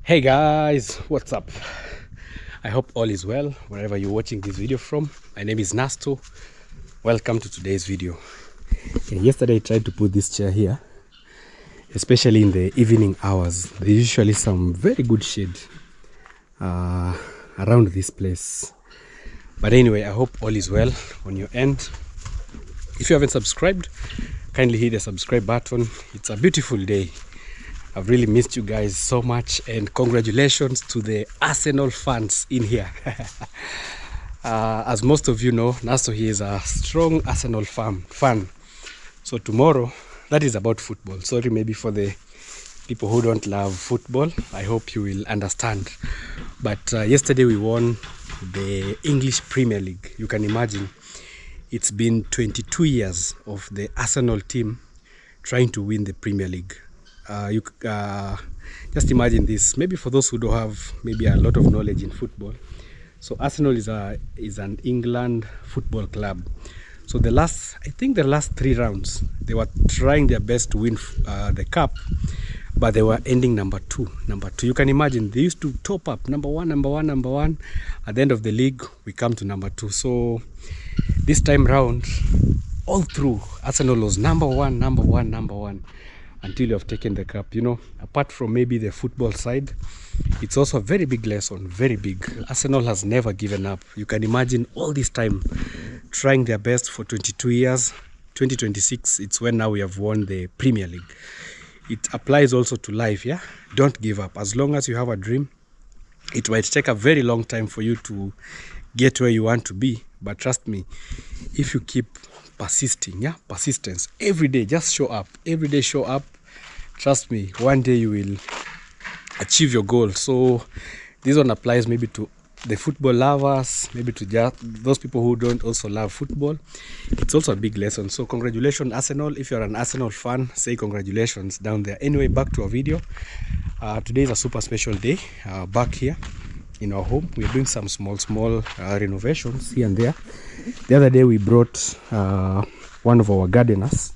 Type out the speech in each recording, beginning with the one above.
Hey guys, what's up? I hope all is well wherever you're watching this video from. My name is Nasto. Welcome to today's video. Yesterday I tried to put this chair here, especially in the evening hours. There's usually some very good shade around this place. But anyway, I hope all is well on your end. If you haven't subscribed, kindly hit the subscribe button. It's a beautiful day. I've really missed you guys so much, and congratulations to the Arsenal fans in here. As most of you know, Nasto, he is a strong Arsenal fan. So tomorrow, that is about football. Sorry maybe for the people who don't love football. I hope you will understand. But yesterday we won the English Premier League. You can imagine, it's been 22 years of the Arsenal team trying to win the Premier League. Just imagine this, maybe for those who don't have maybe a lot of knowledge in football. So Arsenal is an England football club. So I think the last 3 rounds they were trying their best to win the cup, but they were ending number two. You can imagine, they used to top up number one. At the end of the league we come to number 2. So this time round, all through, Arsenal was number one until you have taken the cup. You know, apart from maybe the football side, it's also a very big lesson, very big. Arsenal has never given up. You can imagine, all this time trying their best for 22 years. 2026, it's when now we have won the Premier League. It applies also to life. Yeah, don't give up. As long as you have a dream, it might take a very long time for you to get where you want to be, but trust me, if you keep persisting, persistence, every day, just show up, trust me, one day you will achieve your goal. So this one applies maybe to the football lovers, maybe to just those people who don't also love football. It's also a big lesson. So congratulations, Arsenal. If you're an Arsenal fan, say congratulations down there. Anyway, back to our video. Today is a super special day. Back here in our home, we're doing some small renovations here and there. The other day we brought one of our gardeners.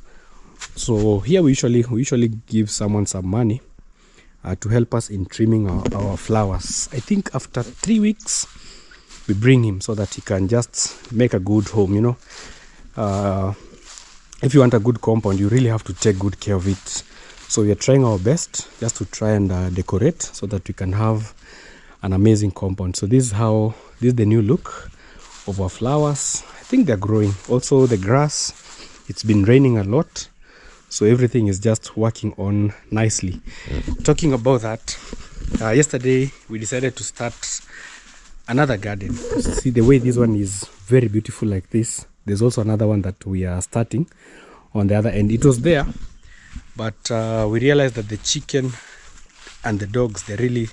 So here we usually give someone some money to help us in trimming our flowers. I think after 3 weeks we bring him so that he can just make a good home. You know, if you want a good compound, you really have to take good care of it. So we are trying our best just to try and decorate so that we can have an amazing compound. So this is the new look of our flowers. I think they're growing. Also the grass, it's been raining a lot, so everything is just working on nicely. Talking about that, yesterday we decided to start another garden. See the way this one is very beautiful like this. There's also another one that we are starting on the other end. It was there, but we realized that the chicken and the dogs, they're really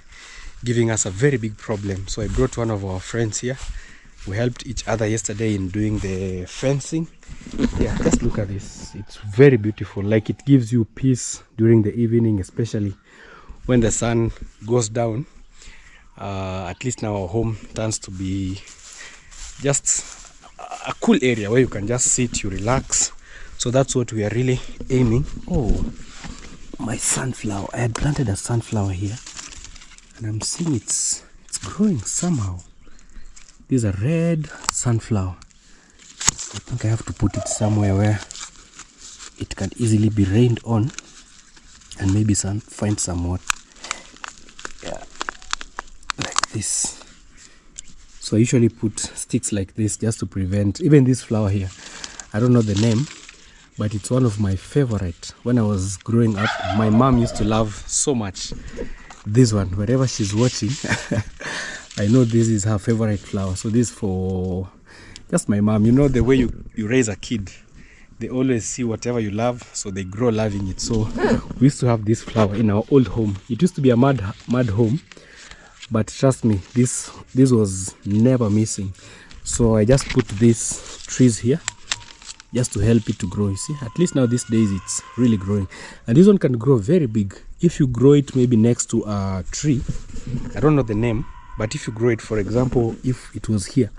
giving us a very big problem. So I brought one of our friends here. We helped each other yesterday in doing the fencing. Yeah, just look at this. It's very beautiful. Like, it gives you peace during the evening, especially when the sun goes down. At least now our home turns to be just a cool area where you can just sit, you relax. So that's what we are really aiming. Oh, my sunflower. I had planted a sunflower here, and I'm seeing it's growing somehow. This is a red sunflower. I think I have to put it somewhere where it can easily be rained on and maybe find some water. Yeah, like this. So I usually put sticks like this just to prevent, even this flower here, I don't know the name, but it's one of my favorite. When I was growing up, my mom used to love so much this one. Wherever she's watching, I know this is her favorite flower. So this is for just my mom. You know, the way you raise a kid, they always see whatever you love, so they grow loving it. So we used to have this flower in our old home. It used to be a mud home, but trust me, this was never missing. So I just put these trees here just to help it to grow. You see, at least now these days it's really growing, and this one can grow very big if you grow it maybe next to a tree. I don't know the name, but if you grow it, for example, if it was here,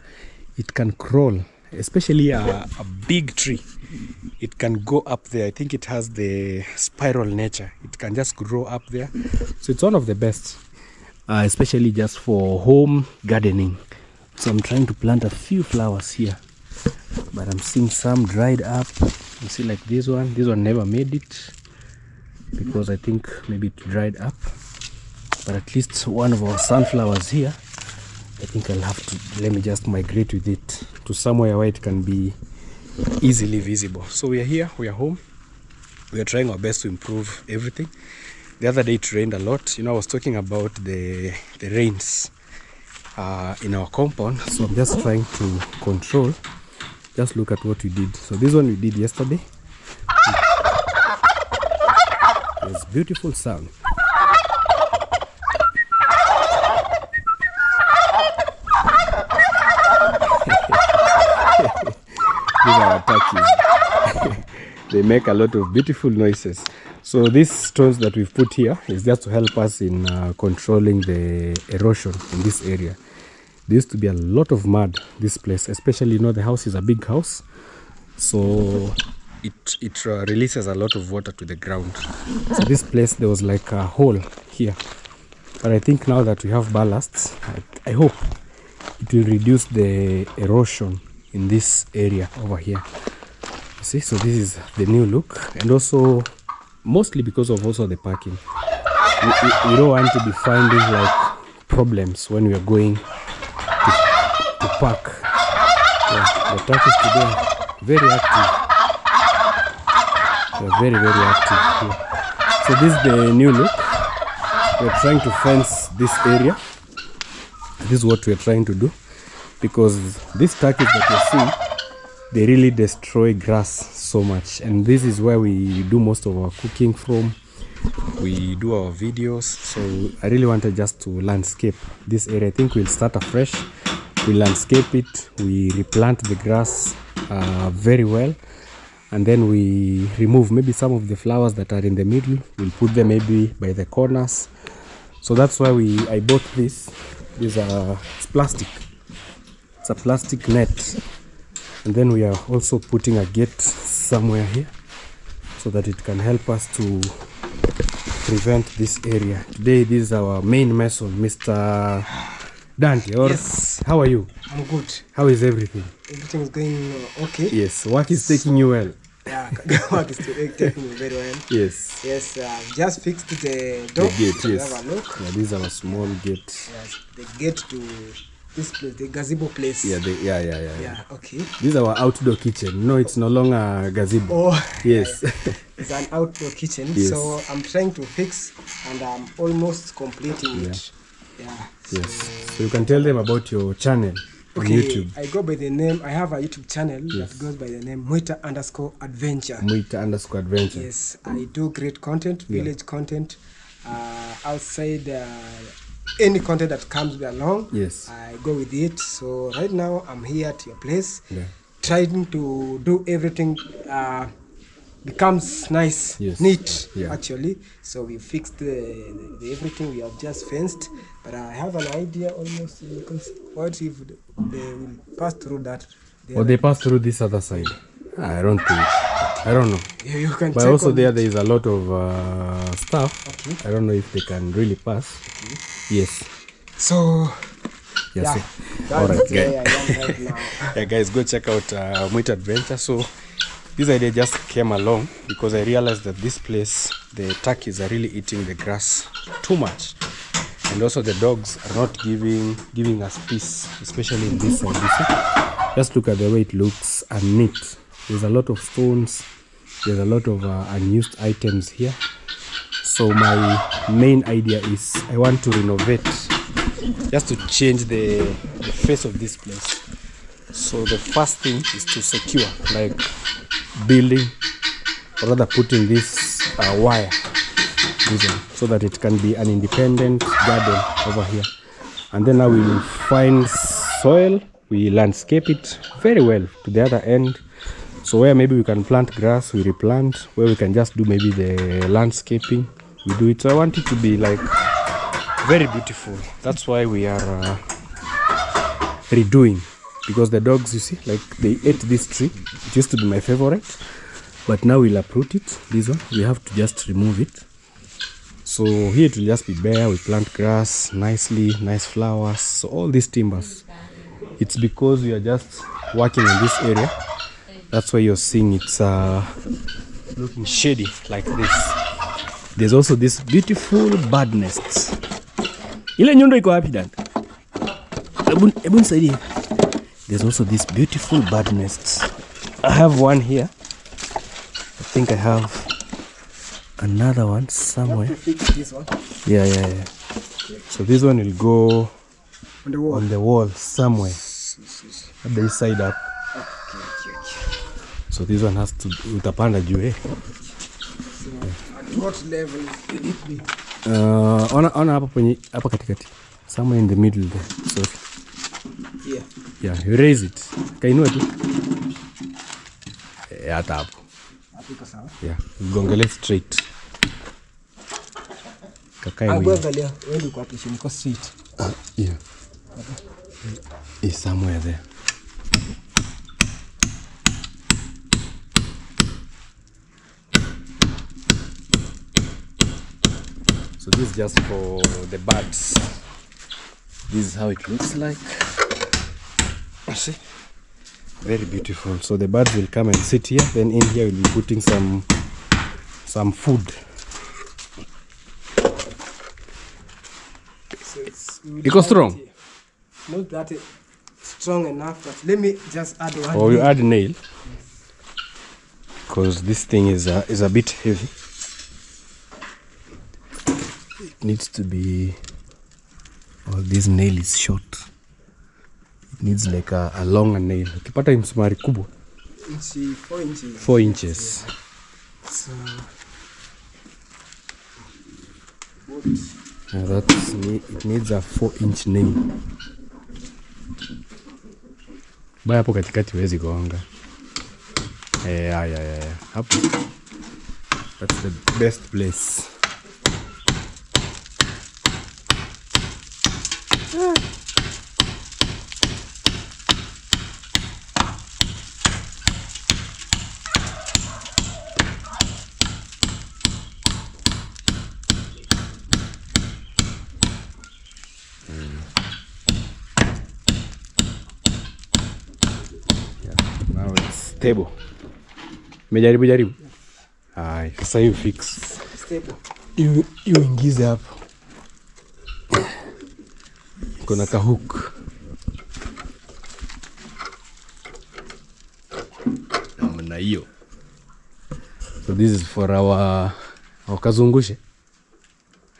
it can crawl, especially a big tree. It can go up there. I think it has the spiral nature. It can just grow up there. So it's one of the best. especially just for home gardening. So I'm trying to plant a few flowers here, but I'm seeing some dried up. You see, like this one never made it because I think maybe it dried up. But at least one of our sunflowers here, I think I'll have to, let me just migrate with it to somewhere where it can be easily visible. So we are here, we are home, we are trying our best to improve everything. The other day it rained a lot. You know, I was talking about the rains in our compound, so I'm just trying to control. Just look at what we did. So this one we did yesterday. There's beautiful sound. These are our turkeys. They make a lot of beautiful noises. So these stones that we've put here is just to help us in controlling the erosion in this area. There used to be a lot of mud this place, especially, you know, the house is a big house, so it releases a lot of water to the ground. So this place, there was like a hole here, but I think now that we have ballasts, I hope it will reduce the erosion in this area over here. You see, so this is the new look, and also mostly because of also the parking. We don't want to be finding like problems when we are going to park. Yeah, the turkeys today are very active. They're very, very active here. So this is the new look. We're trying to fence this area. This is what we're trying to do, because these turkeys that you're seeing, they really destroy grass so much, and this is where we do most of our cooking from. We do our videos, so I really wanted just to landscape this area. I think we'll start afresh. We landscape it, we replant the grass very well, and then we remove maybe some of the flowers that are in the middle. We'll put them maybe by the corners. So that's why I bought this. It's plastic. It's a plastic net. And then we are also putting a gate somewhere here so that it can help us to prevent this area. Today, this is our main mason, Mr. Dante. Or yes. How are you? I'm good. How is everything? Everything is going okay. Yes, work is taking you well. Yeah, work is taking me very well. Yes. Yes, just fixed the door. The gate, yes. Have a look. Yeah, this is our small gate. Yes, the gate to this place, the gazebo place. Yeah, Yeah, okay. This is our outdoor kitchen. No, it's no longer a gazebo. Oh, yes. It's an outdoor kitchen. Yes. So I'm trying to fix, and I'm almost completing it. Yeah. Yes. So you can tell them about your channel on YouTube. I go by the name. I have a YouTube channel that goes by the name Mwita_Adventure. Mwita_Adventure. Yes, I do great content, village content, outside any content that comes along. Yes, I go with it. So right now I'm here at your place, trying to do everything becomes nice, neat actually. So we fixed the everything. We have just fenced, but I have an idea almost. What if they will pass through that? Or they pass through this other side? I don't think. I don't know. You can but also there is a lot of stuff. Okay. I don't know if they can really pass. Okay. Yes. So yes. Yeah. All right, right now. Yeah, guys, go check out Mwita Adventure. So this idea just came along because I realized that this place, the turkeys are really eating the grass too much, and also the dogs are not giving us peace, especially in this side. Just look at the way it looks and neat. There's a lot of stones. There's a lot of unused items here. So my main idea is I want to renovate, just to change the face of this place. So the first thing is to secure, like building, or rather putting this wire, this one, so that it can be an independent garden over here. And then now we will find soil, we landscape it very well to the other end. So where maybe we can plant grass, we replant. Where we can just do maybe the landscaping, we do it. So I want it to be like very beautiful. That's why we are redoing, because the dogs, you see, like they ate this tree. It used to be my favorite, but now we'll uproot it. This one, we have to just remove it. So here it will just be bare. We plant grass nicely, nice flowers. So all these timbers, it's because we are just working in this area. That's why you're seeing it's looking shady like this. There's also this beautiful bird nests. Ile nyundo iko wapi dad? Ebu nisaidie. There's also this beautiful bird nests. I have one here. I think I have another one somewhere. To fix this one. Yeah. So this one will go on the wall somewhere. At the side up. Okay. So this one has to utapanda juu eh. At what level will it be? Ona hapa katikati. Somewhere in the middle there. Sorry. Here. Yeah, you raise it. Kainua tu. Hata hapo. Hapo sawa. Yeah, gongele straight. Kakae wewe. Angalia, wewe uko hapo chini kwa straight. Yeah. It's somewhere there. So this is just for the birds. This is how it looks like. See? Very beautiful. So the birds will come and sit here. Then in here we'll be putting some food. So It's strong? Not that strong enough, but let me just add one. Or you add a nail. Because this thing is a bit heavy. It needs to be... Oh, this nail is short. It needs like a longer nail. Ukipata msumari kubwa. 4 inches. 4 inches. So, it needs a 4-inch nail. Baya hapo katikati huwezi gonga. Yeah. Hapo. That's the best place. Now it's stable. Jaribu. Hai, sasa you fix. stable. You ingize hapo. Kuna ka hook. Namna hiyo. So this is for our kazungushe.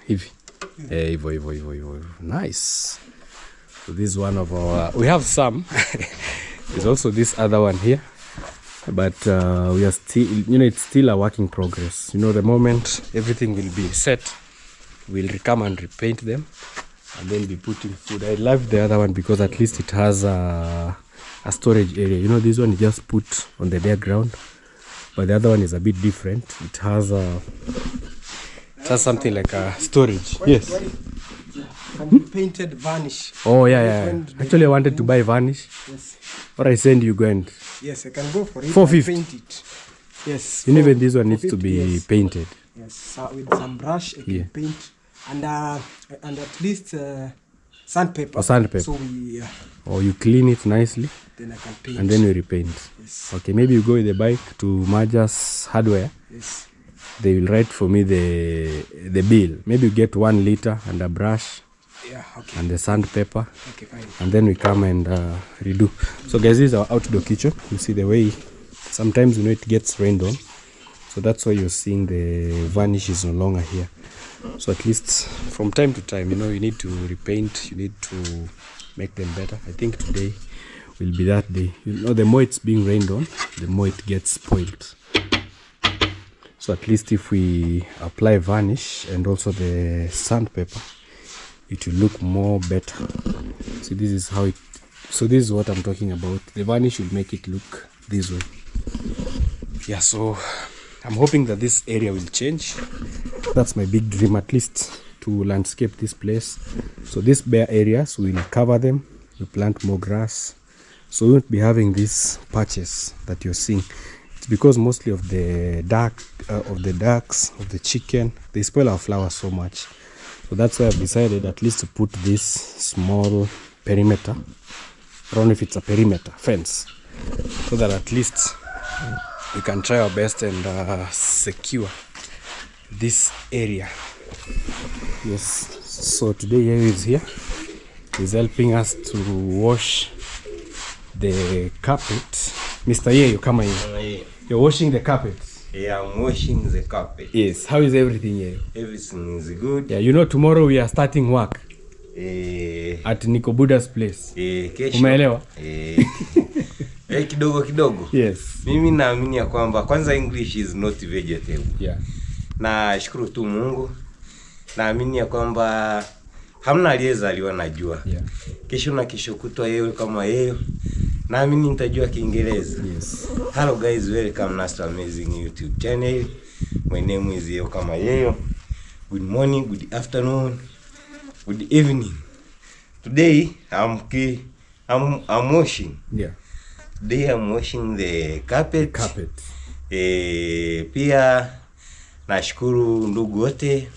Hivi. Hivyo. Nice. So this is one of our, we have some. There's also this other one here. But we are still, it's still a work in progress. The moment everything will be set, we'll come and repaint them and then be putting food. I love the other one because at least it has a storage area. This one you just put on the bare ground, but the other one is a bit different. It has something like a storage. Yes. Painted varnish. Oh yeah. Actually, I wanted to buy varnish. Yes. Or I send you go and. Yes, I can go for it. 450. Paint it. Yes. Even this one needs to be painted. Yes. So with some brush, I can paint and at least sandpaper. Or sandpaper. So we. Or you clean it nicely. Then I can paint. And then you repaint. Yes. Okay, maybe you go with the bike to Maja's Hardware. Yes. They will write for me the bill. Maybe you get 1 liter and a brush. Yeah, okay. And the sandpaper. Okay, fine. And then we come and redo. So guys, this is our outdoor kitchen. You see the way sometimes it gets rained on. So that's why you're seeing the varnish is no longer here. So at least from time to time, you need to repaint, you need to make them better. I think today will be that day. The more it's being rained on, the more it gets spoiled. So at least if we apply varnish and also the sandpaper, it will look more better. So this is how so this is what I'm talking about. The varnish will make it look this way. Yeah, so I'm hoping that this area will change. That's my big dream, at least to landscape this place. So these bare areas, we'll cover them, we'll plant more grass. So we won't be having these patches that you're seeing. It's because mostly of the ducks, of the chicken, they spoil our flowers so much. So that's why I've decided at least to put this small perimeter. I don't know if it's a perimeter fence, so that at least we can try our best and secure this area. Yes, so today YEYO is here. He's helping us to wash the carpet. Mr. YEYO, come here. You're washing the carpet. Yeah, I'm washing the carpet. Yes. How is everything here? Everything is good. Yeah, you know tomorrow we are starting work at Nico Buddha's place. Kesho. Umeelewa? Kidogo. Yes. Mimi naamini ya kwamba kwanza English is not vegetable. Yeah. Na shukuru tu Mungu. Naamini ya kwamba hamna aliyezaliwa na jua. Yeah. Kesho na kesho kutwa YEYO kama YEYO. Naamini nitajua Kiingereza. Yes. Hello guys, welcome Nasto Amazing YouTube channel. My name is YEYO kama YEYO. Good morning, good afternoon, good evening. Today I'm washing. Yeah. Today I'm washing the carpet. Pia nashukuru ndugu wote.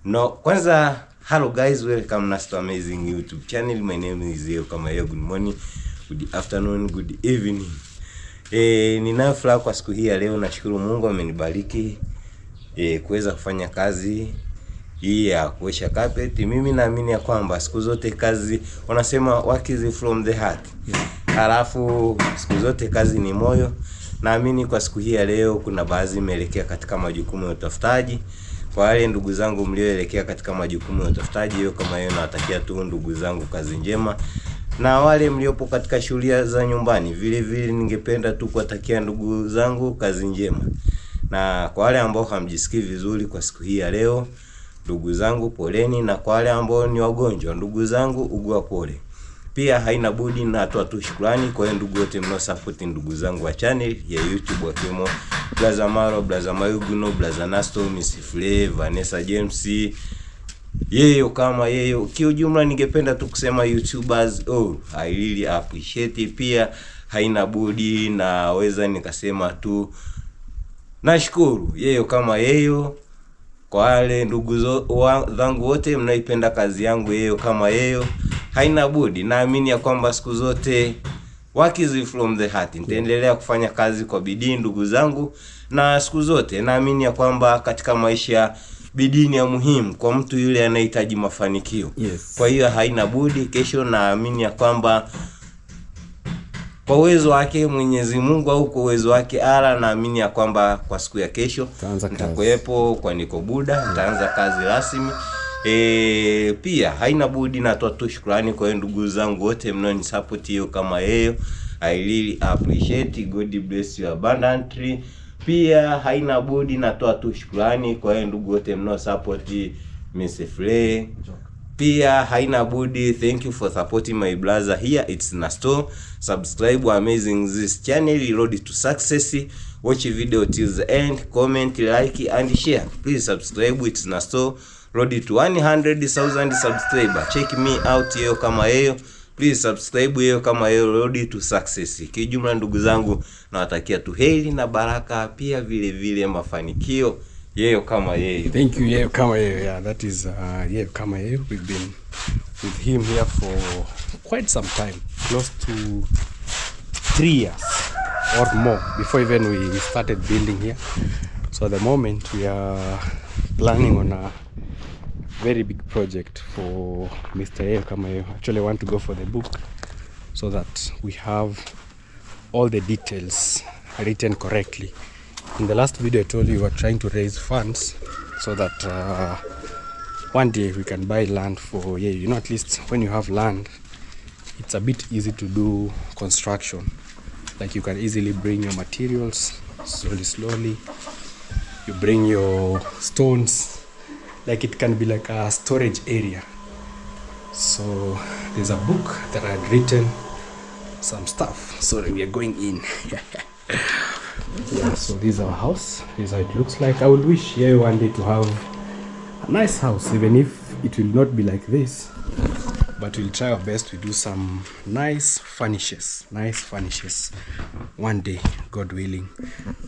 No, kwanza hello guys, welcome Nasto Amazing YouTube channel. My name is YEYO kama YEYO. Good morning, good afternoon, good evening. Nina furaha kwa siku hii ya leo. Nashukuru Mungu amenibariki kuweza kufanya kazi hii ya kuosha carpet. Mimi naamini ya kwamba siku zote kazi, wanasema work is from the heart. Halafu siku zote kazi ni moyo. Naamini kwa siku hii ya leo kuna baadhi imeelekea katika majukumu ya utafutaji. Kwa wale ndugu zangu mlioelekea katika majukumu ya utafutaji, YEYO kama YEYO nawatakia tu ndugu zangu kazi njema. Na wale mliopo katika shughuli za nyumbani, vile vile ningependa tu kuwatakia ndugu zangu kazi njema. Na kwa wale ambao hamjisikii vizuri kwa siku hii ya leo, ndugu zangu poleni, na kwa wale ambao ni wagonjwa, ndugu zangu ugua pole. Pia haina budi na natoa tu shukrani kwa ndugu wote mnao support ndugu zangu wa channel ya YouTube, wakiwemo Brother Maro, Brother Mayuguno, Brother Nasto, Miss Fle, Vanessa James, YEYO kama YEYO. Kiujumla ningependa tu kusema YouTubers, I really appreciate. Pia haina budi naweza nikasema tu nashukuru YEYO kama YEYO. Kwa wale ndugu zangu wote mnaipenda kazi yangu YEYO kama YEYO, haina budi naamini ya kwamba siku zote work is from the heart. Nitaendelea kufanya kazi kwa bidii ndugu zangu, na siku zote naamini ya kwamba katika maisha bidii ni ya muhimu kwa mtu yule anahitaji mafanikio. Yes. Kwa hiyo haina budi kesho naamini ya kwamba kwa uwezo wake Mwenyezi Mungu au kwa uwezo wake naamini ya kwamba kwa siku ya kesho nitakuepo kwa Nico Buddha, nitaanza kazi rasmi. Pia haina budi natoa tu shukrani kwa ndugu zangu wote mnao support YEYO kama YEYO. I really appreciate. God bless you abundantly. Pia haina budi natoa tu shukrani kwa ndugu wote mnao support Miss Fle. Pia haina budi thank you for supporting my brother here. It's Nasto. Subscribe amazing this channel, road to success. Watch video till the end, comment, like and share. Please subscribe. It's Nasto, road to 100,000 subscriber. Check me out YEYO kama YEYO. Please subscribe YEYO kama YEYO, road to success. Kijumla ndugu zangu nawatakia tu heri na baraka, pia vile vile mafanikio. YEYO kama YEYO. Thank you YEYO kama YEYO. Yeah, that is YEYO kama YEYO. We've been with him here for quite some time, close to 3 years or more before even we started building here. So at the moment we are planning on a very big project for Mr. YEYO kama YEYO. Actually I want to go for the book so that we have all the details written correctly. In the last video I told you we were trying to raise funds so that one day we can buy land for YEYO. You know, at least when you have land, it's a bit easy to do construction. Like you can easily bring your materials slowly. You bring your stones. Like it can be like a storage area. So there's a book that I had written some stuff. So we are going in. Yeah, so this is our house. This is how it looks like. I would wish YEYO one day to have a nice house, even if it will not be like this. but we'll try our best to do some nice furnishes one day, God willing.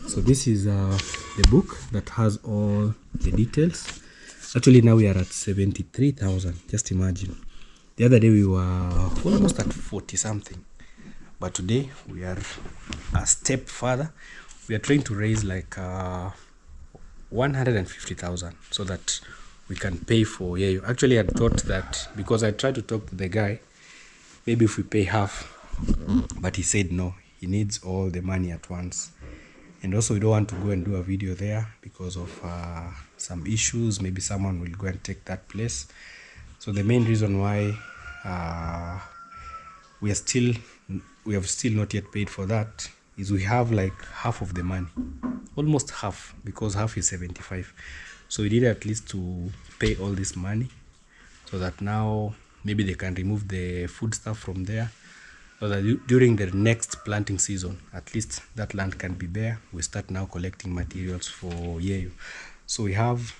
So this is the book that has all the details. Actually now we are at 73,000. Just imagine, the other day we were almost at 40 something, but today we are a step further. We are trying to raise like 150,000 so that we can pay for YEYO. Actually, I thought that because I tried to talk to the guy, maybe if we pay half, but he said no, he needs all the money at once. And also we don't want to go and do a video there because of some issues. Maybe someone will go and take that place. So the main reason why we have still not yet paid for that is we have like half of the money, almost half, because half is 75. So we need at least to pay all this money so that now maybe they can remove the food stuff from there, so that during the next planting season, at least that land can be bare. We start now collecting materials for YEYO. So we have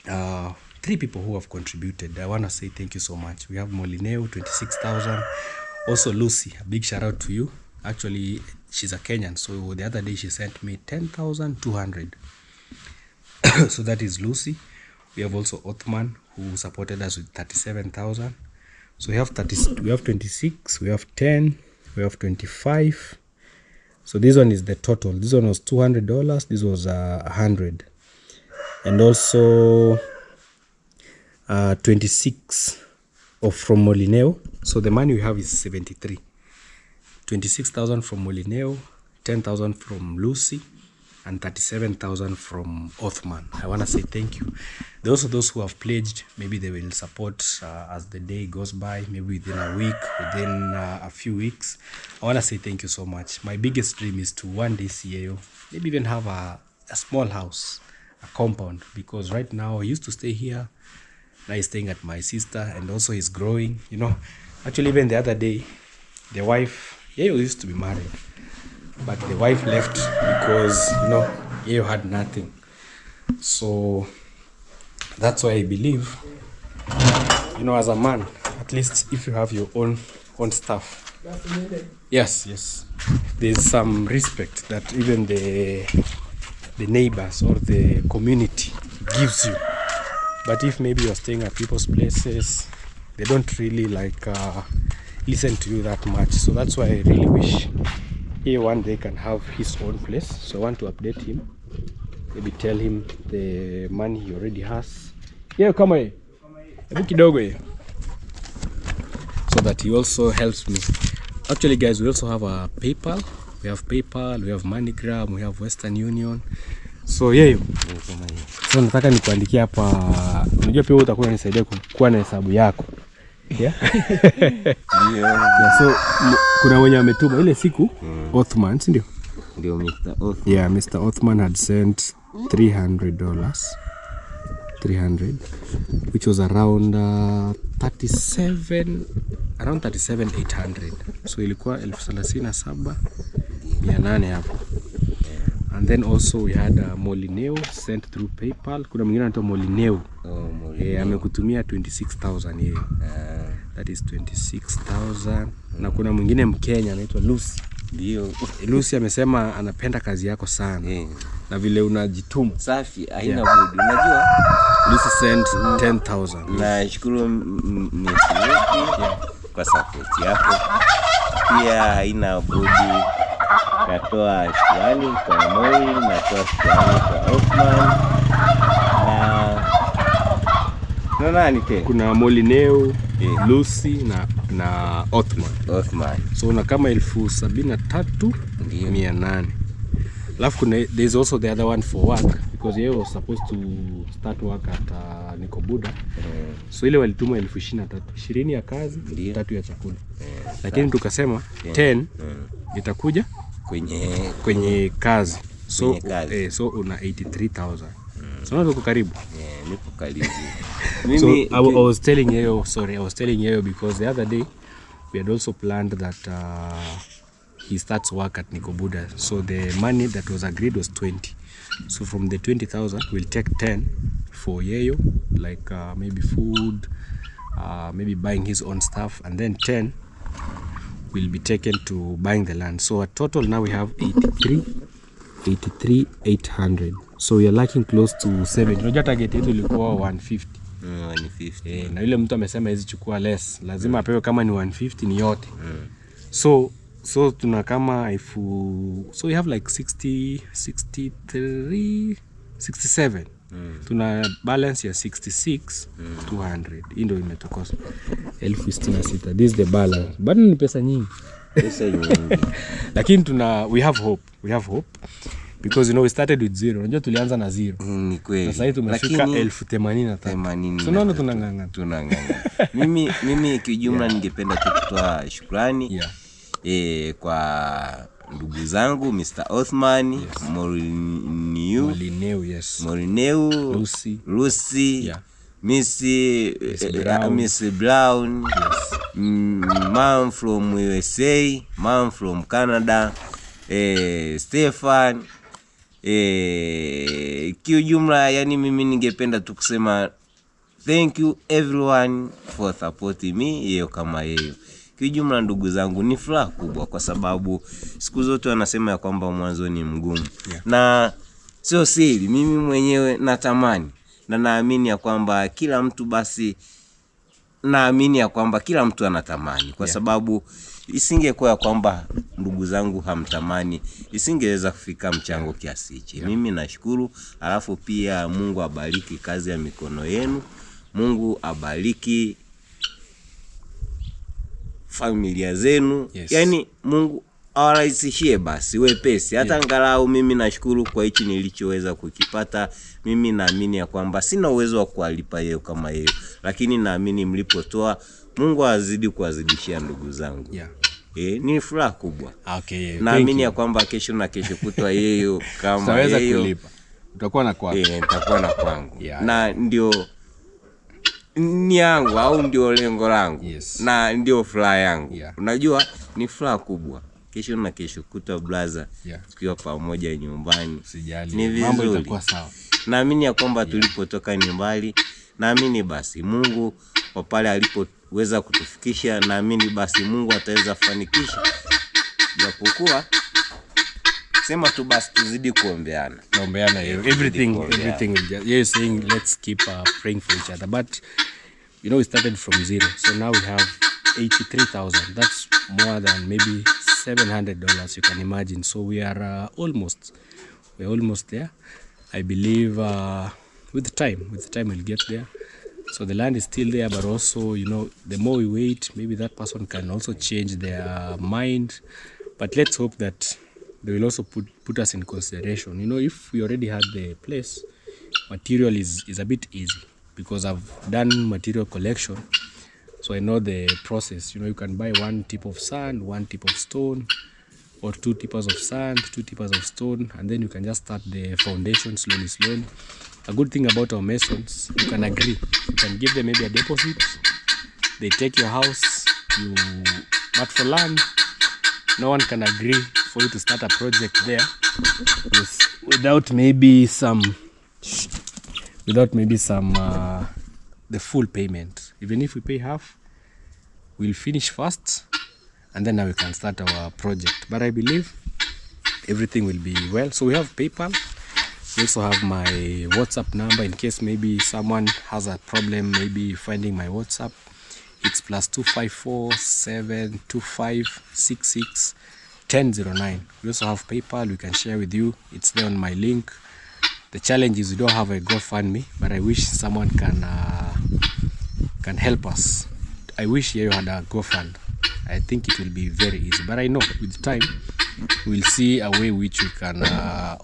3 people who have contributed. I want to say thank you so much. We have Molineo, 26,000. Also Lucy, a big shout out to you. Actually, she's a Kenyan, so the other day she sent me 10,200. So that is Lucy. We have also Othman, who supported us with 37,000. So we have 26, we have 10, we have 25. So this one is the total. This one was $200. This was 100, and also 26 from Molineo. So the money we have is 73. 26,000 from Molineo, 10,000 from Lucy, and 37,000 from Othman. I want to say thank you. Those who have pledged, maybe they will support as the day goes by, maybe within a week, within a few weeks. I want to say thank you so much. My biggest dream is to one day see YEYO, maybe even have a small house, a compound, because right now he used to stay here. Now he's staying at my sister, and also he's growing, you know. Actually, even the other day, the wife, YEYO used to be married, but the wife left because, you know, YEYO had nothing. So that's why I believe, you know, as a man, at least if you have your own stuff, yes, there's some respect that even the neighbors or the community gives you. But if maybe you're staying at people's places, they don't really like listen to you that much. So that's why I really wish YEYO one day can have his own place. So I want to update him, maybe tell him the money he already has. YEYO, come here, kidogo here, so that he also helps me. Actually guys, we also have a PayPal. We have MoneyGram, we have Western Union. So YEYO, so nataka nikuandikia hapa, unajua pia utakuwa unanisaidia kuwa na hesabu yako. Yeah. Yeah, so kuna wenye ametuma ile siku Othman, si ndio? Ndio Mr. Othman. Yeah, Mr. Othman had sent $300, which was around 37,800. So ilikuwa 37,800 hapo. And then also we had Molineo sent through PayPal. Kuna mwingine anaitwa Molineo. Amekutumia 26,000 yeye. That is 26,000. Na kuna mwingine Mkenya anaitwa Lucy. Ndio. Lucy amesema anapenda kazi yako sana. Na vile unajituma. Safi, haina budi. Unajua Lucy sent 10,000. Nashukuru kwa support yako. Pia haina budi. Natoa shukrani kwa Moi, natoa shukrani kwa Othman, na nani tena? Kuna Molineo, Lucy na Othman. So na kama 73,800. Alafu kuna there's also the other one for work, because YEYO was supposed to start work at Nikobuda. So ile walituma 23,000, 20 ya kazi, 3 ya chakula. Lakini tukasema 10 itakuja kwenye kazi. So so una 83,000. So uko karibu. Nipo karibu. So I was telling YEYO because the other day we had also planned that he starts work at Nikobuda. So the money that was agreed was 20. So from the 20,000 we'll take 10 for YEYO, like maybe food, maybe buying his own stuff, and then 10 will be taken to buying the land. So a total now we have 83,800. So we are lacking close to 7. Unajua target yetu ilikuwa 150. 150. Na yule mtu amesema hizi chukua less, lazima apewe kama ni 150 ni yote. So tuna kama so we have like 63 67. Tuna balance ya 66,200. Hii ndio imetokosa 1,066. This is the balance. Bado ni pesa nyingi. Lakini we have hope because we started with 0. Unajua tulianza na 0. Ni kweli. Sasa hivi tumefika 85,000. Tunaona tunang'ang'ana. Mimi kijumla ningependa tu kutoa shukrani kwa ndugu zangu Mr. Othman, Morineu, Lucy, Miss Brown, mom from USA, mom from Canada, Stefan. Kijumla yani mimi ningependa tu kusema thank you everyone for supporting me. Hiyo kama hiyo. Kijumla ndugu zangu ni furaha kubwa kwa sababu siku zote wanasema ya kwamba mwanzo ni mgumu. Na sio siri, mimi mwenyewe natamani na naamini ya kwamba kila mtu kila mtu anatamani kwa sababu isingekuwa kwamba ndugu zangu hamtamani isingeweza kufika mchango kiasi hichi. Mimi nashukuru, alafu pia Mungu abariki kazi ya mikono yenu. Mungu abariki familia zenu. Yani Mungu awarahisishie basi wepesi. Hata angalau mimi nashukuru kwa hichi nilichoweza kukipata. Mimi naamini ya kwamba sina uwezo wa kuwalipa yeye kama yeye, lakini naamini mlipotoa Mungu azidi kuwazidishia ndugu zangu. Ni furaha kubwa. Naamini ya kwamba kesho na kesho kutwa yeye kama yeye kulipa. Utakuwa na kwako. Nitakuwa na kwangu. Na ndio ni yangu au ndio lengo langu. Na ndio furaha yangu. Unajua ni furaha kubwa. Kesho na kesho kutwa brother tukiwa pamoja nyumbani. Ni mambo itakuwa sawa. Naamini ya kwamba tulipotoka ni mbali. Naamini basi Mungu kwa pale alipoweza kutufikisha, naamini basi Mungu ataweza kufanikisha. Japokuwa sema tu basi tuzidi kuombeana. Everything will just, you're saying let's keep praying for each other, but we started from 0, so now we have 83,000. That's more than maybe $700, you can imagine. So we are almost there. I believe with time we'll get there. So the land is still there, but also the more we wait, maybe that person can also change their mind. But let's hope that they will also put us in consideration. If we already had the place, material is a bit easy because I've done material collection, so I know the process. You can buy 1 tip of sand, 1 tip of stone, or 2 tippers of sand, 2 tippers of stone, and then you can just start the foundation slowly. A good thing about our masons, you can agree. You can give them maybe a deposit. They take your house. But for land, no one can agree for you to start a project there without maybe some the full payment. Even if we pay half, we'll finish first, and then now we can start our project. But I believe everything will be well. So we have PayPal. We also have my WhatsApp number in case maybe someone has a problem maybe finding my WhatsApp. It's +254 725 66 1009. We also have PayPal. We can share with you. It's there on my link. The challenge is we don't have a GoFundMe, but I wish someone can help us. I wish YEYO had a GoFund. I think it will be very easy, but I know with time we'll see a way which we can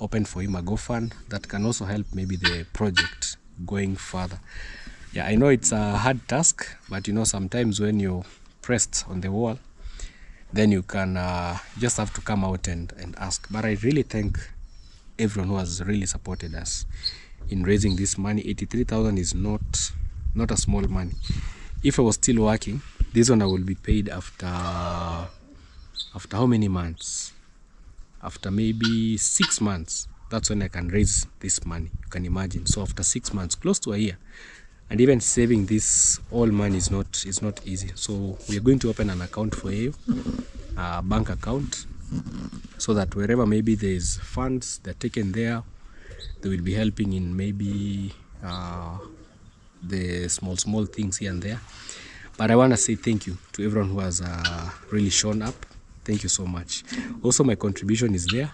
open for him a GoFund that can also help maybe the project going further. I know it's a hard task, but sometimes when you're pressed on the wall, then you can just have to come out and ask. But I really thank everyone who has really supported us in raising this money. 83,000 is not a small money. If I was still working, this one I will be paid after how many months? After maybe 6 months. That's when I can raise this money. You can imagine. So after 6 months, close to a year, and even saving this all money is not easy. So we are going to open an account for YEYO, a bank account, so that wherever maybe there is funds they're taken there, they will be helping in maybe the small things here and there. But I want to say thank you to everyone who has really shown up. Thank you so much. Also, my contribution is there.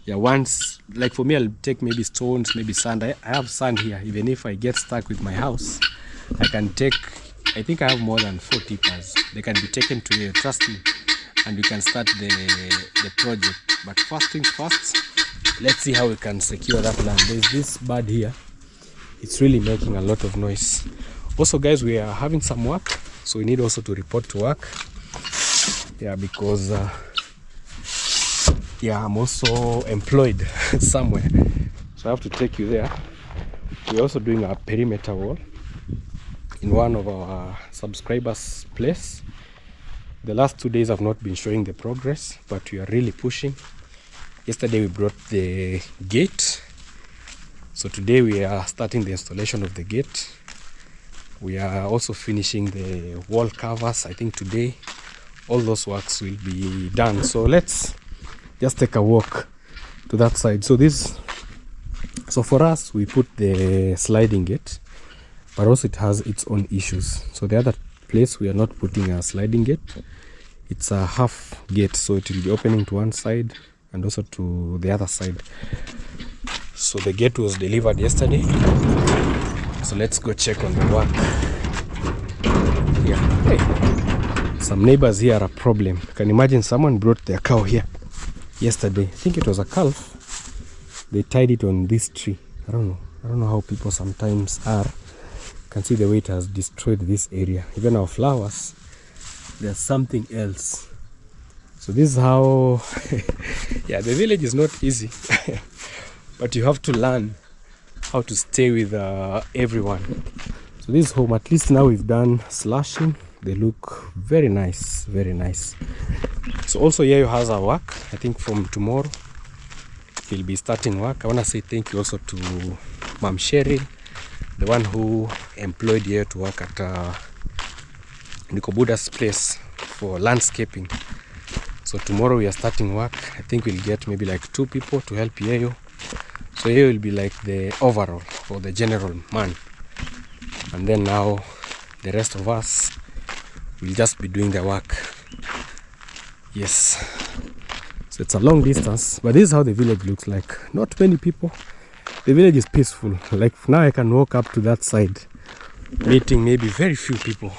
Yeah, once, like for me, I'll take maybe stones, maybe sand. I have sand here. Even if I get stuck with my house, I can take, I think I have more than 4 tippers. They can be taken to here, trust me, and we can start the project. But first things first, let's see how we can secure that land. There's this bird here. It's really making a lot of noise. Also, guys, we are having some work, so we need also to report to work. Yeah, because yeah, I'm also employed somewhere, so I have to take you there. We're also doing a perimeter wall in one of our subscribers' place. The last 2 days I've not been showing the progress, but we are really pushing. Yesterday we brought the gate, so today we are starting the installation of the gate. We are also finishing the wall covers. I think today all those works will be done. So let's just take a walk to that side. So for us, we put the sliding gate, but also it has its own issues. So the other place we are not putting a sliding gate. It's a half gate, so it will be opening to one side and also to the other side. So the gate was delivered yesterday. So let's go check on the work. Yeah. Hey. Some neighbors here are a problem. You can imagine someone brought their cow here yesterday. I think it was a calf. They tied it on this tree. I don't know how people sometimes are. You can see the way it has destroyed this area. Even our flowers, there's something else. So this is how yeah, the village is not easy. But you have to learn how to stay with everyone. So this home, at least now we've done slashing. They look very nice, very nice. So also YEYO has our work. I think from tomorrow he'll be starting work. I want to say thank you also to Mom Sherry, the one who employed YEYO to work at Nikobuda's place for landscaping. So tomorrow we are starting work. I think we'll get maybe like 2 people to help YEYO. So YEYO will be like the overall or the general man, and then now the rest of us will just be doing the work. Yes, so it's a long distance, but this is how the village looks like. Not many people. The village is peaceful. Like now I can walk up to that side, meeting maybe very few people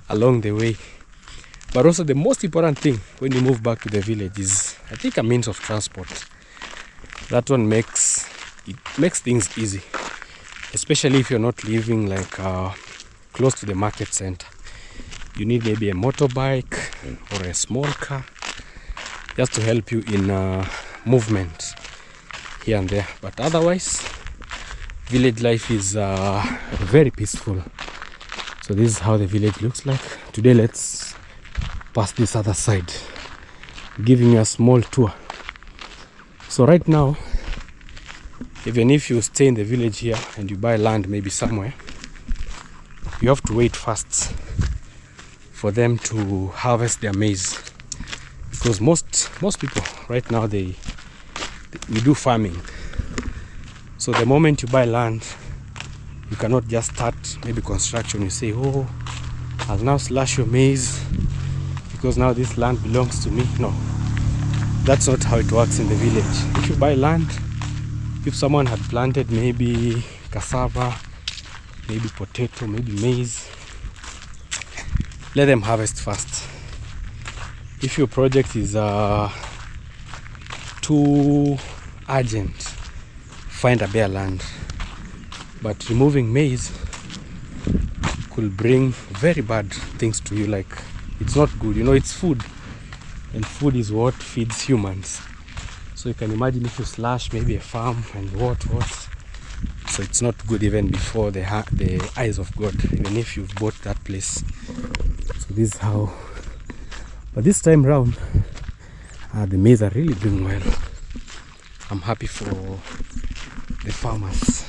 along the way. But also the most important thing when you move back to the village is, I think, a means of transport. That one makes things easy, especially if you're not living like close to the market center. You need maybe a motorbike or a small car just to help you in movement here and there. But otherwise, village life is very peaceful. So this is how the village looks like. Today let's pass this other side, giving you a small tour. So right now, even if you stay in the village here and you buy land maybe somewhere, you have to wait first for them to harvest their maize, because most people right now we do farming. So the moment you buy land, you cannot just start maybe construction. You say, oh, I'll now slash your maize because now this land belongs to me. No, that's not how it works in the village. If you buy land, if someone had planted maybe cassava, maybe potato, maybe maize, let them harvest first. If your project is too urgent, find a bare land. But removing maize could bring very bad things to you. Like, it's not good. You know, it's food, and food is what feeds humans. So you can imagine if you slash maybe a farm and what. So it's not good even before the eyes of God, even if you've bought that place. So this is how. But this time round, the maize are really doing well. I'm happy for the farmers.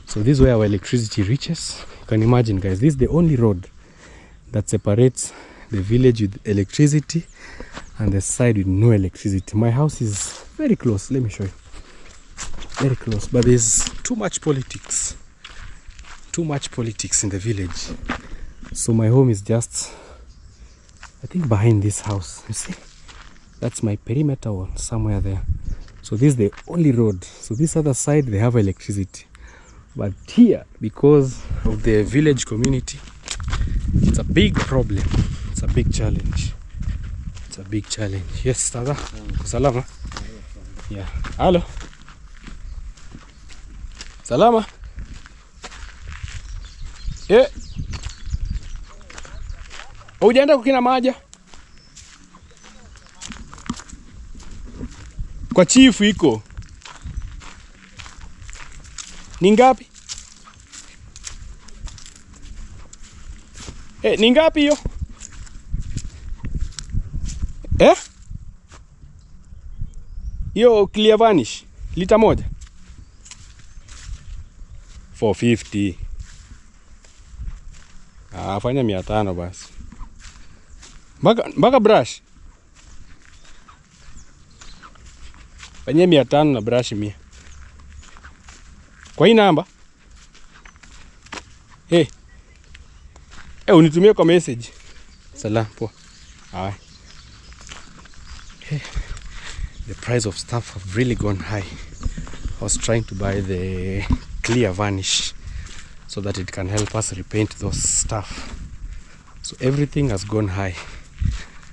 So this is where our electricity reaches. You can imagine, guys, this is the only road that separates the village with electricity and the side with no electricity. My house is very close. Let me show you. Very close, but there's too much politics. Too much politics in the village. So my home is just, I think, behind this house. You see? That's my perimeter wall, somewhere there. So this is the only road. So this other side, they have electricity. But here, because of the village community, it's a big problem. It's a big challenge. It's a big challenge. Yes, Tada. Salama. Yeah. Hello. Salama. Yeah. Hujaenda kukina maja? Kwa chifu iko. Ni ngapi? Ni ngapi hiyo? Hiyo clear vanish lita moja 450. Fanya 500 basi. Mpaka brush. Fanya 500 na brush 100. Kwa hii namba? Unitumie kwa message. Salam poa. The price of stuff have really gone high. I was trying to buy the clear varnish so that it can help us repaint those stuff. So everything has gone high.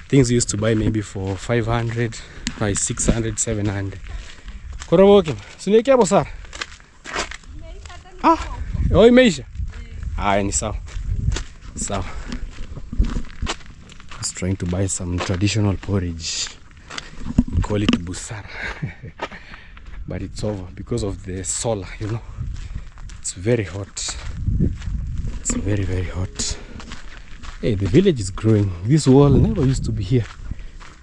Things you used to buy maybe for 500, now it's 600, 700. Koroboke, suniwekea hapo sara. Imeisha. Ni sawa. Sawa. I was trying to buy some traditional porridge. We call it busara. But it's over because of the solar, you know. It's very hot. It's very, very hot. The village is growing. This wall never used to be here.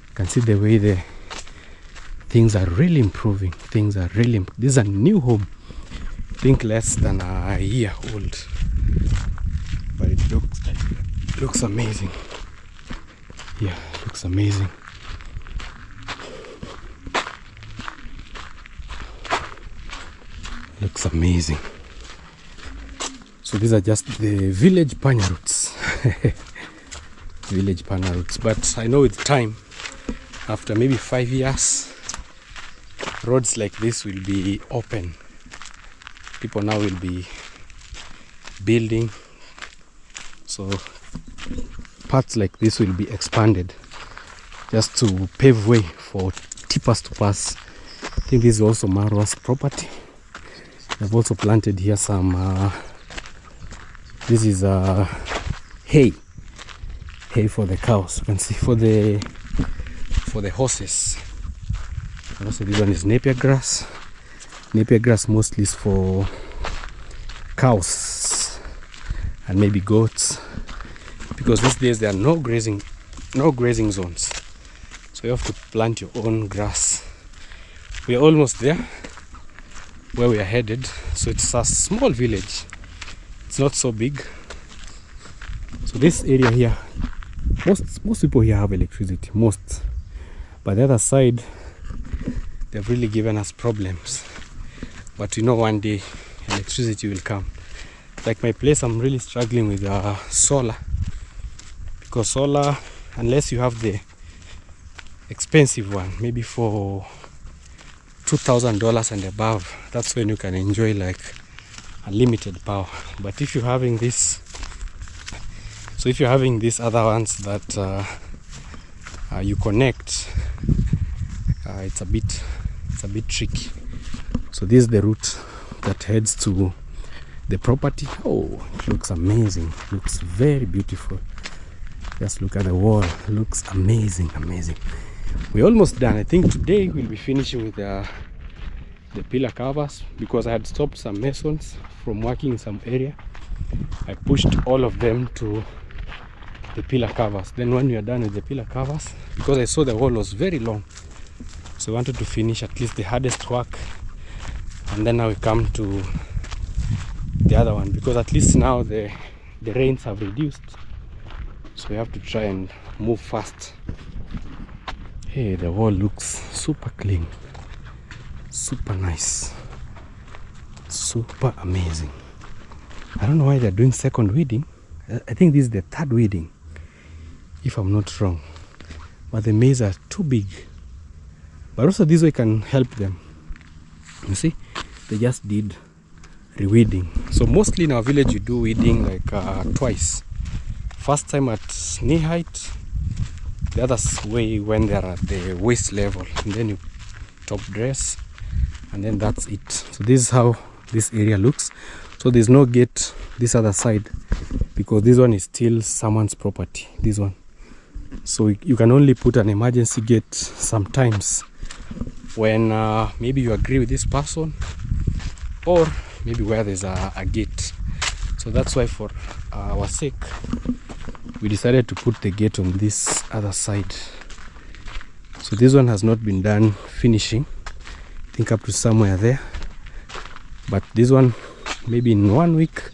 You can see the way the things are really improving. Things are really this is a new home. I think less than a year old. But it looks amazing. Yeah, it looks amazing. Looks amazing. So these are just the village panya roots. Village panya roots. But I know with time, after maybe 5 years, roads like this will be open. People now will be building. So parts like this will be expanded just to pave way for tippers to pass. I think this is also Marwa's property. I've also planted here some this is hay for the cows. You can see for the horses. Also this one is napier grass. Napier grass mostly is for cows and maybe goats, because these days there are no grazing zones, so you have to plant your own grass. We are almost there where we are headed. So it's a small village, it's not so big. So this area here, most people here have electricity, but the other side they've really given us problems. But you know, one day electricity will come. Like my place, I'm really struggling with solar, because solar, unless you have the expensive one, maybe for $2,000 and above, that's when you can enjoy like unlimited power. But if you're having this, so if you're having these other ones that you connect, it's a bit tricky. So this is the route that heads to the property. Oh, it looks amazing. It looks very beautiful. Just look at the wall. It looks amazing. We're almost done. I think today we'll be finishing with the pillar covers, because I had stopped some masons from working in some area. I pushed all of them to the pillar covers. Then when we are done with the pillar covers, because I saw the wall was very long, so I wanted to finish at least the hardest work, and then now we come to the other one, because at least now the rains have reduced, so we have to try and move fast. Hey, the wall looks super clean, super nice, super amazing. I don't know why they're doing second weeding. I think this is the third weeding, if I'm not wrong. But the maize are too big. But also this way can help them. You see, they just did reweeding. So mostly in our village you do weeding like twice. First time at knee height, the other way when they're at the waist level, and then you top dress, and then that's it. So this is how this area looks. So there's no gate this other side, because this one is still someone's property, this one. So you can only put an emergency gate sometimes when maybe you agree with this person, or maybe where there's a gate. So that's why, for our sake, we decided to put the gate on this other side. So this one has not been done finishing, I think up to somewhere there, but this one maybe in 1 week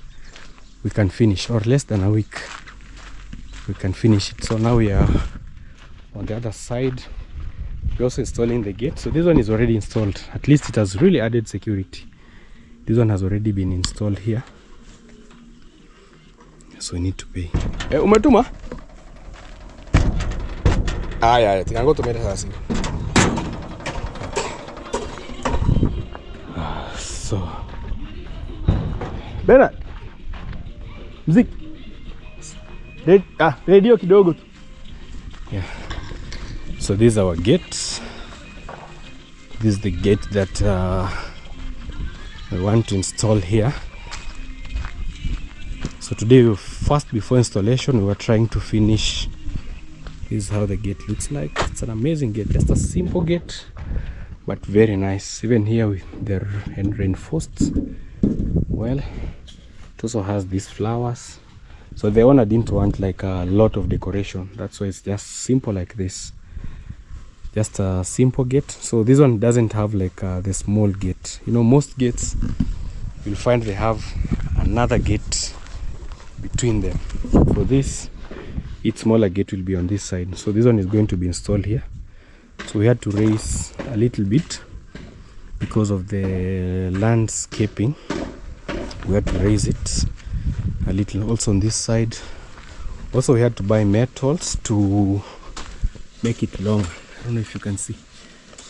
we can finish, or less than a week we can finish it. So now we are on the other side. We're also installing the gate. So this one is already installed. At least it has really added security. This one has already been installed here, so we need to pay. Umetuma? Yeah, tinango tumeta sasa. So Bernard, mziki radio kidogo tu. Yeah. So this is our gate. This is the gate that we want to install here. So today, first before installation, we were trying to finish. This is how the gate looks like. It's an amazing gate, just a simple gate, but very nice. Even here they're reinforced well. It also has these flowers. So the owner didn't want like a lot of decoration. That's why it's just simple like this. Just a simple gate. So this one doesn't have like the small gate. You know, most gates you'll find they have another gate between them. For this, its smaller gate will be on this side. So this one is going to be installed here. So we had to raise a little bit because of the landscaping. We had to raise it a little. Also on this side, also we had to buy metals to make it long. I don't know if you can see,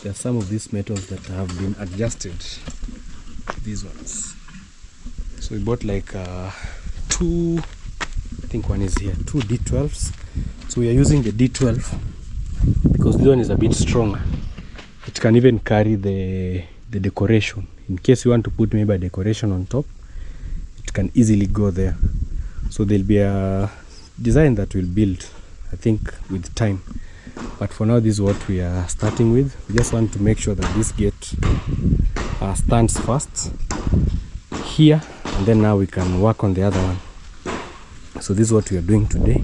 there are some of these metals that have been adjusted, these ones. So we bought like two, I think one is here, two D12s. So we are using the D12 because this one is a bit stronger. It can even carry the decoration. In case you want to put maybe a decoration on top, it can easily go there. So there'll be a design that we'll build, I think, with time. But for now, this is what we are starting with. We just want to make sure that this gate stands first here, and then now we can work on the other one. So this is what we are doing today.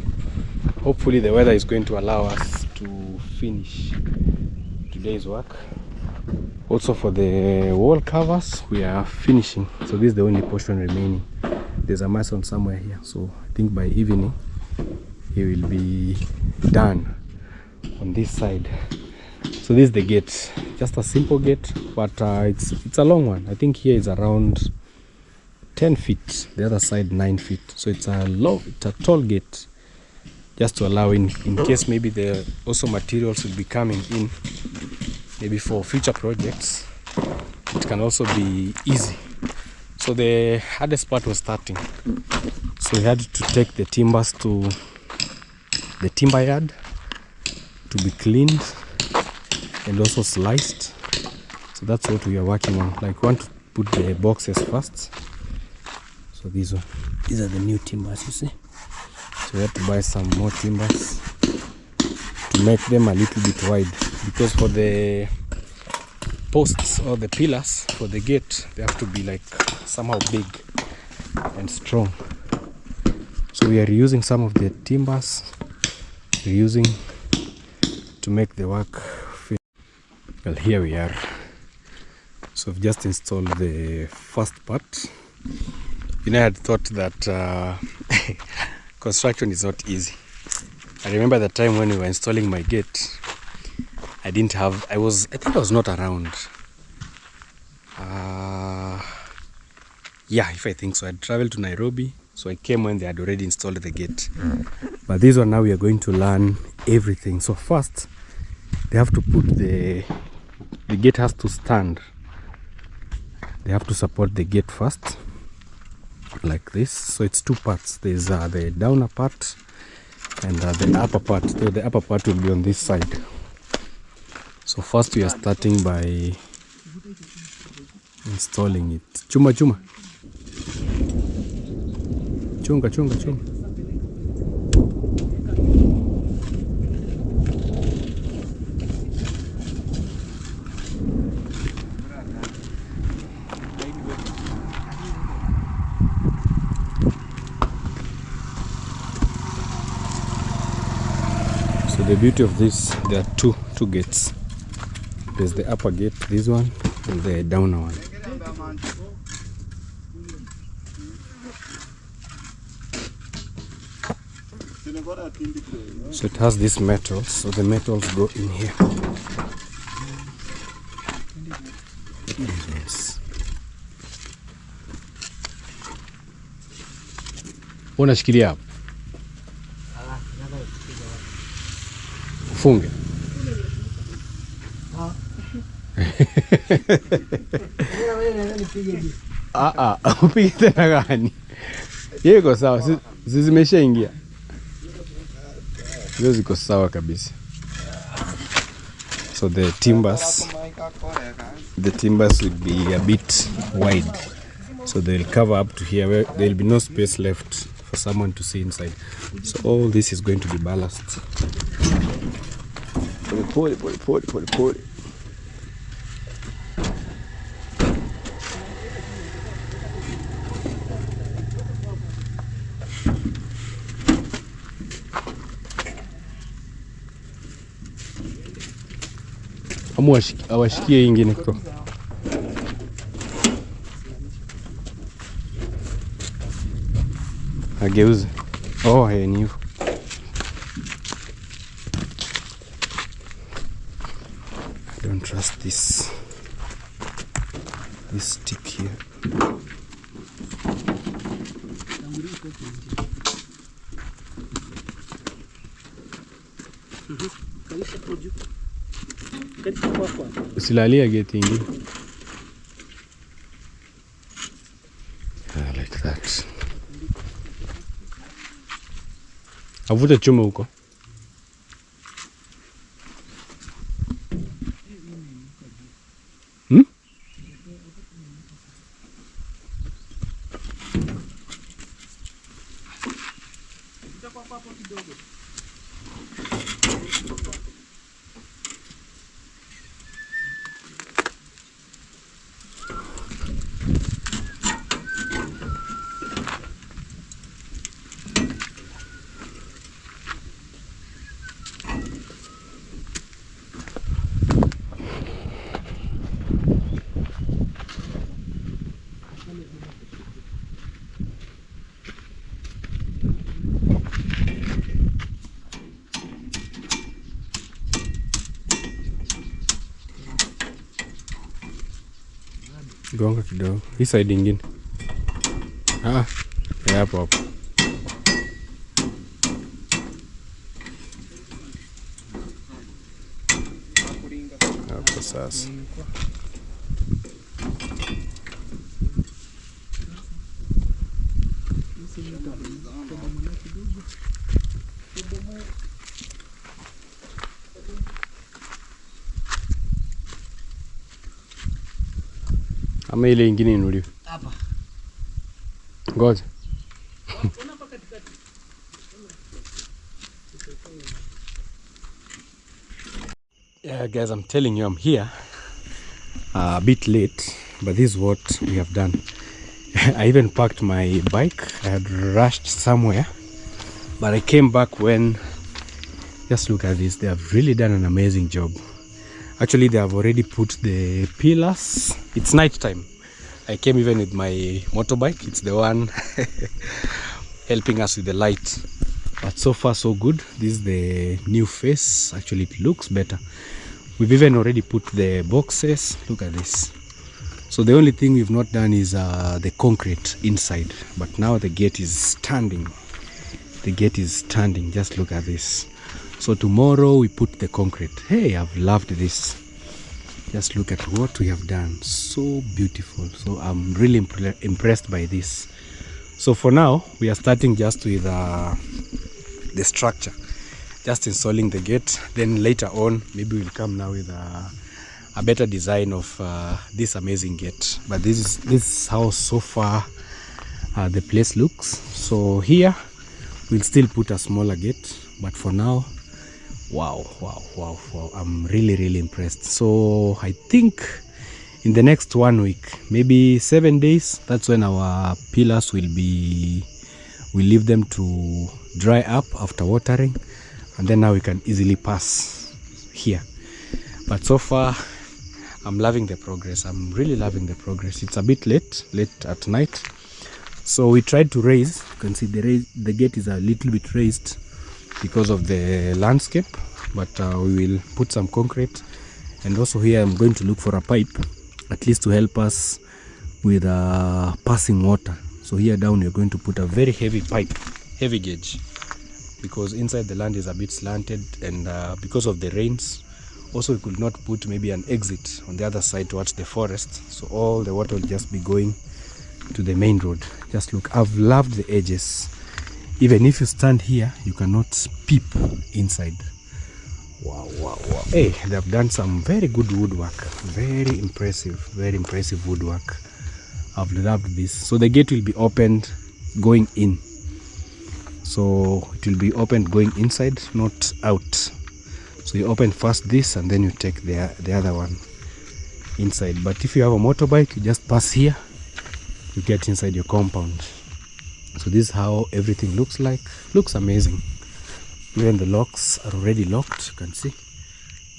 Hopefully the weather is going to allow us to finish today's work. Also for the wall covers, we are finishing. So this is the only portion remaining. There's a mason somewhere here, so I think by evening he will be done on this side. So this is the gate, just a simple gate, but it's a long one. I think here is around 10 feet, the other side 9 feet. So it's a tall gate, just to allow in case maybe there also materials will be coming in, maybe for future projects. It can also be easy. So the hardest part was starting. So we had to take the timbers to the timber yard to be cleaned and also sliced. So that's what we are working on. Like, we want to put the boxes first. So these are the new timbers, you see. So we have to buy some more timbers to make them a little bit wide, because for the posts or the pillars for the gate, they have to be like somehow big and strong. So we are reusing some of the timbers, reusing to make the work fit. Well, here we are. So I've just installed the first part. You know, I had thought that construction is not easy. I remember the time when we were installing my gate. I think I was not around. Yeah, if I think so. I traveled to Nairobi, so I came when they had already installed the gate. But this one now we are going to learn everything. So first, they have to put the gate has to stand. They have to support the gate first, like this. So it's two parts. There's the downer part and the upper part. So the upper part will be on this side. So first we are starting by installing it. Chuma. Chunga. So the beauty of this, there are two gates. There's the upper gate, this one, and the downer one. So it has these metals, so the metals go in here. Yes. Unashikilia hapo. Ufunge. Upige tena gani? Yeko sawa, zimeshaingia. Hizo ziko sawa kabisa. So the timbers will be a bit wide. So they'll cover up to here where there will be no space left for someone to see inside. So all this is going to be ballast. Pole. Amu awashikie ingine kutoka. Ageuze. Oh, ni hivyo. I don't trust this stick here. Usilalia gate ingine. Like that. Avute chuma huko. Gonga kidogo. Hii side ingine. Hapo. Hapo sasa. Ama ile ingine inuliwe. Hapa. Ngoja. Yeah, guys, I'm telling you, I'm here a bit late, but this is what we have done. I even parked my bike. I had rushed somewhere, but I came back when, just look at this, they have really done an amazing job. Actually, they have already put the pillars. It's night time, I came even with my motorbike. It's the one helping us with the light. But so far so good. This is the new face. Actually, it looks better. We've even already put the boxes. Look at this. So the only thing we've not done is the concrete inside. But now the gate is standing. The gate is standing. Just look at this. So tomorrow we put the concrete. Hey, I've loved this. Just look at what we have done. So beautiful. So I'm really impressed by this. So for now, we are starting just with the structure. Just installing the gate. Then later on, maybe we'll come now with a better design of this amazing gate. But this is how so far the place looks. So here, we'll still put a smaller gate. But for now, wow, I'm really impressed. So I think in the next 1 week, maybe 7 days, that's when our pillars we'll leave them to dry up after watering, and then now we can easily pass here. But so far I'm loving the progress. I'm really loving the progress. It's a bit late at night, so we tried to raise. You can see the gate is a little bit raised because of the landscape, but we will put some concrete. And also here I'm going to look for a pipe, at least to help us with passing water. So here down we're going to put a very heavy pipe, heavy gauge, because inside the land is a bit slanted, and because of the rains. Also we could not put maybe an exit on the other side towards the forest, so all the water will just be going to the main road. Just look, I've loved the edges. Even if you stand here, you cannot peep inside. Wow. Hey, they've done some very good woodwork. Very impressive woodwork. I've loved this. So the gate will be opened going in. So it will be opened going inside, not out. So you open first this, and then you take the other one inside. But if you have a motorbike, you just pass here, you get inside your compound. So this is how everything looks like. Looks amazing. Even the locks are already locked. You can see.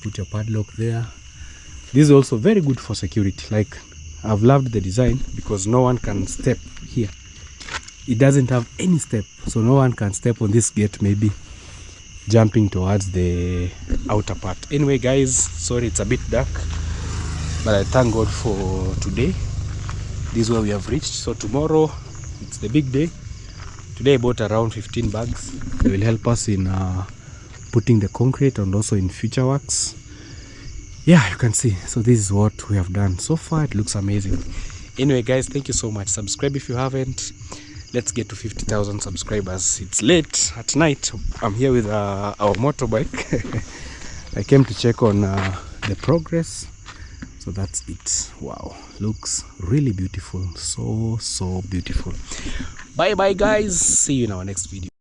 Put your padlock there. This is also very good for security. Like, I've loved the design because no one can step here. It doesn't have any step, so no one can step on this gate, maybe jumping towards the outer part. Anyway guys, sorry it's a bit dark, but I thank God for today. This is where we have reached. So tomorrow it's the big day. Today I bought around 15 bags. They will help us in putting the concrete and also in future works. Yeah, you can see. So this is what we have done so far. It looks amazing. Anyway guys, thank you so much. Subscribe if you haven't. Let's get to 50,000 subscribers. It's late at night. I'm here with our motorbike. I came to check on the progress. So that's it. Wow, looks really beautiful. So beautiful. Bye guys, see you in our next video.